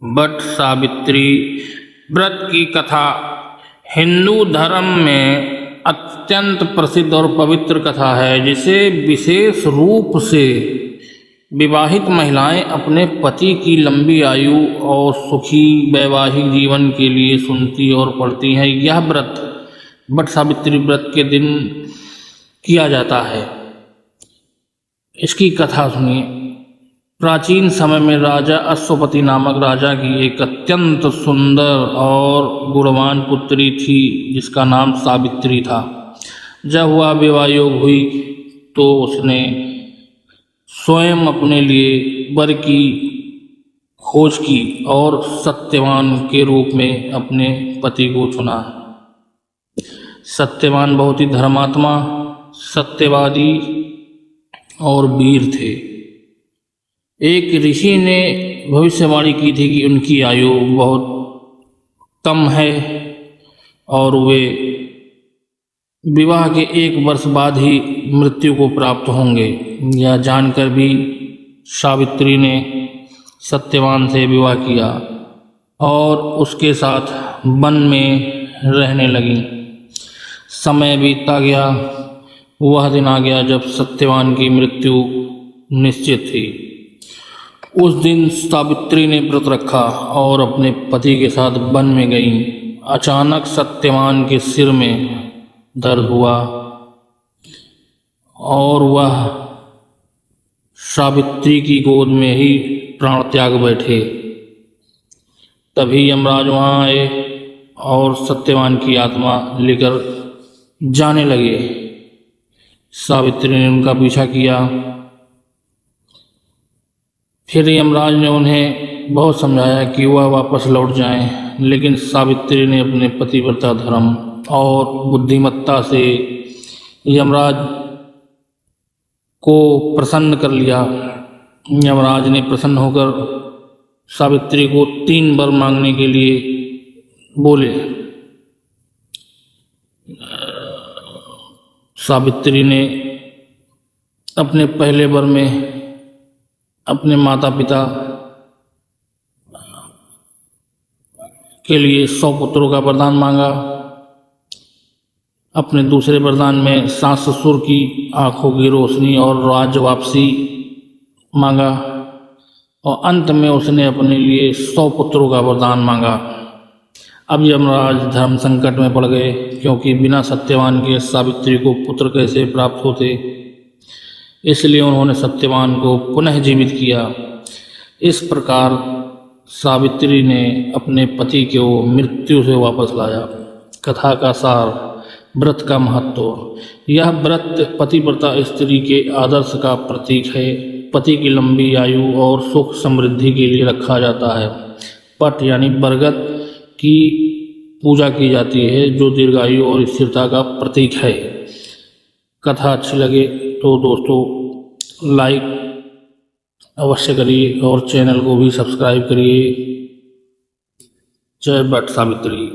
But Savitri व्रत की कथा हिंदू धर्म में अत्यंत प्रसिद्ध और पवित्र कथा है, जिसे विशेष रूप से विवाहित महिलाएं अपने पति की लंबी आयु और सुखी वैवाहिक जीवन के लिए सुनती और पढ़ती हैं। यह व्रत बट सावित्री व्रत के दिन किया जाता है। इसकी कथा सुनिए। प्राचीन समय में राजा अश्वपति नामक राजा की एक अत्यंत सुंदर और गुणवान पुत्री थी, जिसका नाम सावित्री था। जब वह विवाह योग हुई तो उसने स्वयं अपने लिए वर की खोज की और सत्यवान के रूप में अपने पति को चुना। सत्यवान बहुत ही धर्मात्मा, सत्यवादी और वीर थे। एक ऋषि ने भविष्यवाणी की थी कि उनकी आयु बहुत कम है और वे विवाह के 1 वर्ष बाद ही मृत्यु को प्राप्त होंगे। यह जानकर भी सावित्री ने सत्यवान से विवाह किया और उसके साथ वन में रहने लगी। समय बीतता गया। वह दिन आ गया जब सत्यवान की मृत्यु निश्चित थी। उस दिन सावित्री ने व्रत रखा और अपने पति के साथ वन में गई। अचानक सत्यवान के सिर में दर्द हुआ और वह सावित्री की गोद में ही प्राण त्याग बैठे। तभी यमराज वहाँ आए और सत्यवान की आत्मा लेकर जाने लगे। सावित्री ने उनका पीछा किया। फिर यमराज ने उन्हें बहुत समझाया कि वह वापस लौट जाएं, लेकिन सावित्री ने अपने पतिव्रता धर्म और बुद्धिमत्ता से यमराज को प्रसन्न कर लिया। यमराज ने प्रसन्न होकर सावित्री को 3 वर मांगने के लिए बोले। सावित्री ने अपने पहले वर में अपने माता पिता के लिए 100 पुत्रों का वरदान मांगा। अपने दूसरे वरदान में सास ससुर की आंखों की रोशनी और राज्य वापसी मांगा और अंत में उसने अपने लिए 100 पुत्रों का वरदान मांगा। अब यमराज धर्म संकट में पड़ गए, क्योंकि बिना सत्यवान के सावित्री को पुत्र कैसे प्राप्त होते। इसलिए उन्होंने सत्यवान को पुनः जीवित किया। इस प्रकार सावित्री ने अपने पति को मृत्यु से वापस लाया। कथा का सार, व्रत का महत्व। यह व्रत पतिव्रता स्त्री के आदर्श का प्रतीक है। पति की लंबी आयु और सुख समृद्धि के लिए रखा जाता है। पट यानी बरगद की पूजा की जाती है, जो दीर्घायु और स्थिरता का प्रतीक है। कथा अच्छी लगे तो दोस्तों लाइक अवश्य करिए और चैनल को भी सब्सक्राइब करिए। जय बट सावित्री।